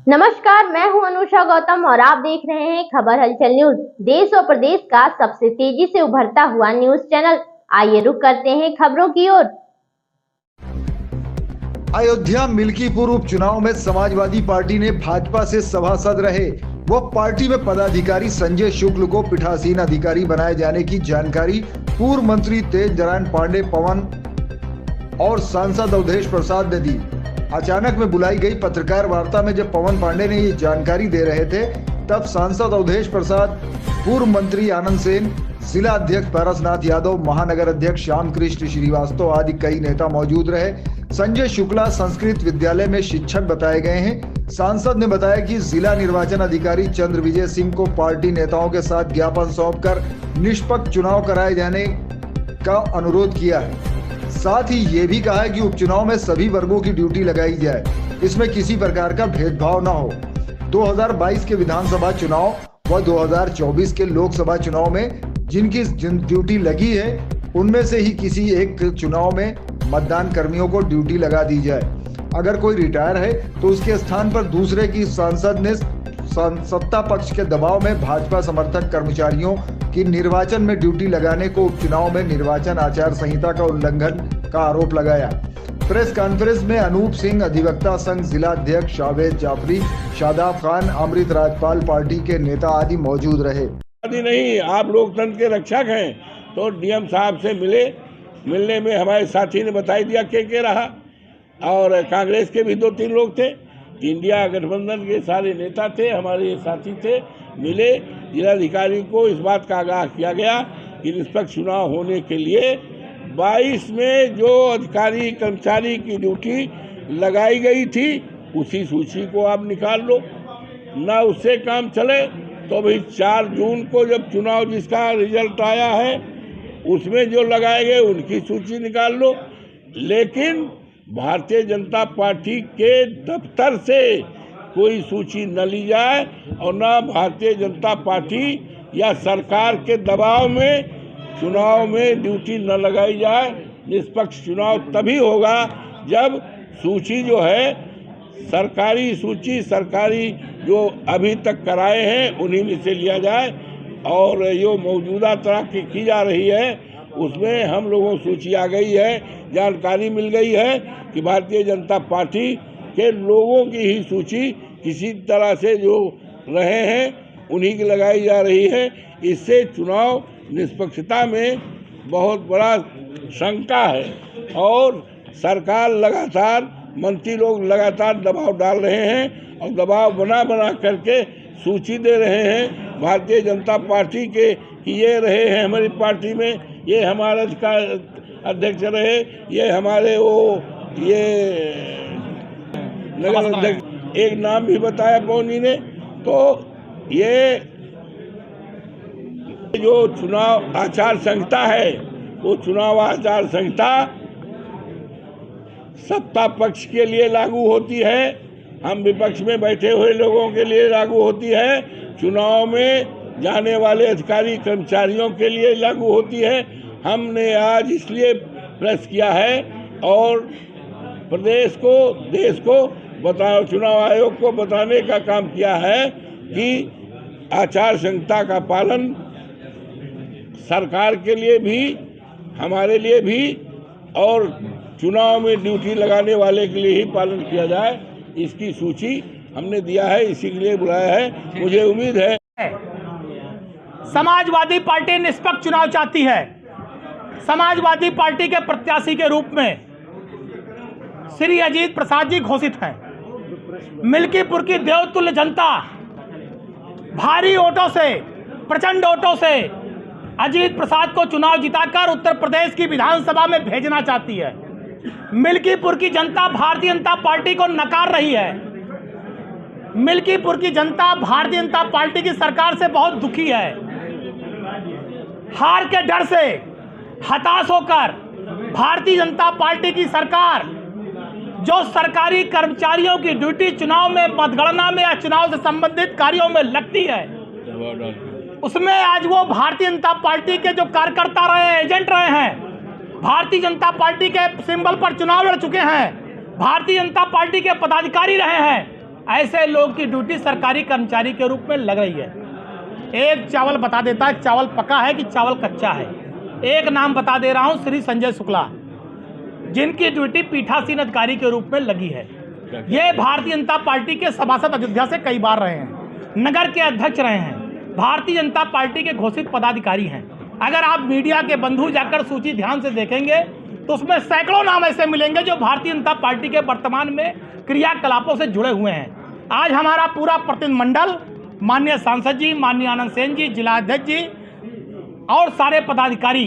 नमस्कार, मैं हूं अनुषा गौतम और आप देख रहे हैं खबर हलचल न्यूज। देश और प्रदेश का सबसे तेजी से उभरता हुआ न्यूज चैनल। आइए रुक करते हैं खबरों की ओर। अयोध्या मिल्कीपुर उपचुनाव में समाजवादी पार्टी ने भाजपा से सभासद रहे वह पार्टी में पदाधिकारी संजय शुक्ल को पीठासीन अधिकारी बनाए जाने की जानकारी पूर्व मंत्री तेज नारायण पांडे पवन और सांसद अवधेश प्रसाद ने दी। अचानक में बुलाई गई पत्रकार वार्ता में जब पवन पांडे ने ये जानकारी दे रहे थे, तब सांसद अवधेश प्रसाद, पूर्व मंत्री आनंद सेन, जिला अध्यक्ष पारसनाथ यादव, महानगर अध्यक्ष श्याम कृष्ण श्रीवास्तव आदि कई नेता मौजूद रहे। संजय शुक्ला संस्कृत विद्यालय में शिक्षक बताए गए हैं। सांसद ने बताया कि जिला निर्वाचन अधिकारी चंद्र विजय सिंह को पार्टी नेताओं के साथ ज्ञापन सौंपकर निष्पक्ष चुनाव कराए जाने का अनुरोध किया है। साथ ही ये भी कहा है कि उपचुनाव में सभी वर्गों की ड्यूटी लगाई जाए, इसमें किसी प्रकार का भेदभाव न हो। 2022 के विधानसभा चुनाव व 2024 के लोकसभा चुनाव में जिनकी ड्यूटी लगी है, उनमें से ही किसी एक चुनाव में मतदान कर्मियों को ड्यूटी लगा दी जाए। अगर कोई रिटायर है तो उसके स्थान पर दूसरे की सांसद ने सत्ता पक्ष के दबाव में भाजपा समर्थक कर्मचारियों की निर्वाचन में ड्यूटी लगाने को उपचुनाव में निर्वाचन आचार संहिता का उल्लंघन का आरोप लगाया। प्रेस कॉन्फ्रेंस में अनूप सिंह, अधिवक्ता संघ जिला अध्यक्ष जावेद जाफरी, शादाब खान, अमृत राजपाल, पार्टी के नेता आदि मौजूद रहे। नहीं, आप लोकतंत्र के रक्षक हैं तो डीएम साहब से मिलने में हमारे साथी ने बताई दिया के रहा, और कांग्रेस के भी 2-3 लोग थे, इंडिया गठबंधन के सारे नेता थे, हमारे साथी थे, मिले। जिलाधिकारी को इस बात का आगाह किया गया कि निष्पक्ष चुनाव होने के लिए 22 में जो अधिकारी कर्मचारी की ड्यूटी लगाई गई थी उसी सूची को आप निकाल लो। ना उससे काम चले तो भाई 4 जून को जब चुनाव जिसका रिजल्ट आया है उसमें जो लगाए गए उनकी सूची निकाल लो। लेकिन भारतीय जनता पार्टी के दफ्तर से कोई सूची न ली जाए और न भारतीय जनता पार्टी या सरकार के दबाव में चुनाव में ड्यूटी न लगाई जाए। निष्पक्ष चुनाव तभी होगा जब सूची जो है सरकारी सूची, सरकारी जो अभी तक कराए हैं उन्हीं में से लिया जाए, और जो मौजूदा तरह की जा रही है उसमें हम लोगों को सूची आ गई है, जानकारी मिल गई है कि भारतीय जनता पार्टी के लोगों की ही सूची किसी तरह से जो रहे हैं उन्हीं की लगाई जा रही है। इससे चुनाव निष्पक्षता में बहुत बड़ा शंका है और सरकार लगातार, मंत्री लोग लगातार दबाव डाल रहे हैं और दबाव बना करके सूची दे रहे हैं भारतीय जनता पार्टी के कि ये रहे हैं हमारी पार्टी में, ये हमारा अध्यक्ष रहे, ये हमारे ये नगर अध्यक्ष, एक नाम भी बताया पौनी ने। तो ये जो चुनाव आचार संहिता है वो चुनाव आचार संहिता सत्ता पक्ष के लिए लागू होती है, हम विपक्ष में बैठे हुए लोगों के लिए लागू होती है, चुनाव में जाने वाले अधिकारी कर्मचारियों के लिए लागू होती है। हमने आज इसलिए प्रेस किया है और प्रदेश को, देश को बताओ, चुनाव आयोग को बताने का काम किया है कि आचार संहिता का पालन सरकार के लिए भी, हमारे लिए भी और चुनाव में ड्यूटी लगाने वाले के लिए ही पालन किया जाए। इसकी सूची हमने दिया है, इसी के लिए बुलाया है। मुझे उम्मीद है समाजवादी पार्टी निष्पक्ष चुनाव चाहती है। समाजवादी पार्टी के प्रत्याशी के रूप में श्री अजीत प्रसाद जी घोषित हैं। मिल्कीपुर की देवतुल्य जनता भारी वोटों से, प्रचंड वोटों से अजीत प्रसाद को चुनाव जिताकर उत्तर प्रदेश की विधानसभा में भेजना चाहती है। मिल्कीपुर की जनता भारतीय जनता पार्टी को नकार रही है। मिल्कीपुर की जनता भारतीय जनता पार्टी की सरकार से बहुत दुखी है। हार के डर से हताश होकर भारतीय जनता पार्टी की सरकार जो सरकारी कर्मचारियों की ड्यूटी चुनाव में, मतगणना में या चुनाव से संबंधित कार्यों में लगती है, उसमें आज वो भारतीय जनता पार्टी के जो कार्यकर्ता रहे हैं, एजेंट रहे हैं, भारतीय जनता पार्टी के सिंबल पर चुनाव लड़ चुके हैं, भारतीय जनता पार्टी के पदाधिकारी रहे हैं, ऐसे लोग की ड्यूटी सरकारी कर्मचारी के रूप में लग रही है। एक चावल बता देता है चावल पका है कि चावल कच्चा है। एक नाम बता दे रहा हूं, श्री संजय शुक्ला, जिनकी ड्यूटी पीठासीन अधिकारी के रूप में लगी है। ये भारतीय जनता पार्टी के सभासद अयोध्या से कई बार रहे हैं, नगर के अध्यक्ष रहे हैं, भारतीय जनता पार्टी के घोषित पदाधिकारी हैं। अगर आप मीडिया के बंधु जाकर सूची ध्यान से देखेंगे तो उसमें सैकड़ों नाम ऐसे मिलेंगे जो भारतीय जनता पार्टी के वर्तमान में क्रियाकलापों से जुड़े हुए हैं। आज हमारा पूरा प्रतिनिधिमंडल माननीय सांसद जी, माननीय आनंद सेन जी, जिलाध्यक्ष जी और सारे पदाधिकारी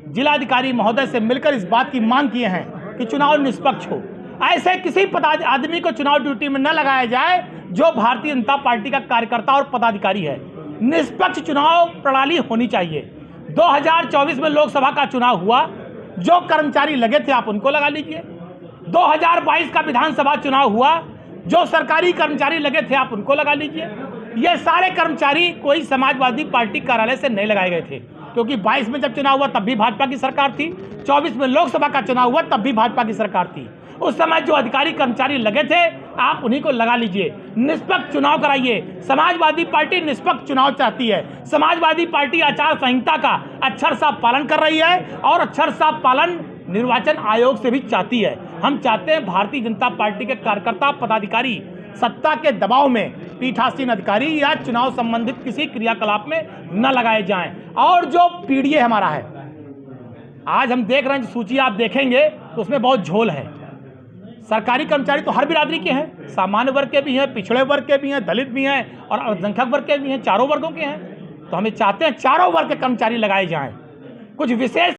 जिलाधिकारी महोदय से मिलकर इस बात की मांग किए हैं कि चुनाव निष्पक्ष हो। ऐसे किसी आदमी को चुनाव ड्यूटी में न लगाया जाए जो भारतीय जनता पार्टी का कार्यकर्ता और पदाधिकारी है। निष्पक्ष चुनाव प्रणाली होनी चाहिए। 2024 में लोकसभा का चुनाव हुआ, जो कर्मचारी लगे थे आप उनको लगा लीजिए। 2022 का विधानसभा चुनाव हुआ, जो सरकारी कर्मचारी लगे थे आप उनको लगा लीजिए। ये सारे कर्मचारी कोई समाजवादी पार्टी कार्यालय से नहीं लगाए गए थे, क्योंकि 22 में जब चुनाव हुआ तब भी भाजपा की सरकार थी, 24 में लोकसभा का चुनाव हुआ तब भी भाजपा की सरकार थी। उस समय जो अधिकारी कर्मचारी लगे थे आप उन्हीं को लगा लीजिए। निष्पक्ष चुनाव कराइए। समाजवादी पार्टी निष्पक्ष चुनाव चाहती है। समाजवादी पार्टी आचार संहिता का अक्षर साफ पालन कर रही है और अक्षर साफ पालन निर्वाचन आयोग से भी चाहती है। हम चाहते हैं भारतीय जनता पार्टी के कार्यकर्ता पदाधिकारी सत्ता के दबाव में पीठासीन अधिकारी या चुनाव संबंधित किसी क्रियाकलाप में न लगाए जाएं। और जो पीडीए हमारा है, आज हम देख रहे हैं, सूची आप देखेंगे तो उसमें बहुत झोल है। सरकारी कर्मचारी तो हर बिरादरी के हैं, सामान्य वर्ग के भी हैं, पिछड़े वर्ग के भी हैं, दलित भी हैं और अल्पसंख्यक वर्ग के भी हैं, चारों वर्गों के हैं। तो हमें चाहते हैं चारों वर्ग के कर्मचारी लगाए जाएं। कुछ विशेष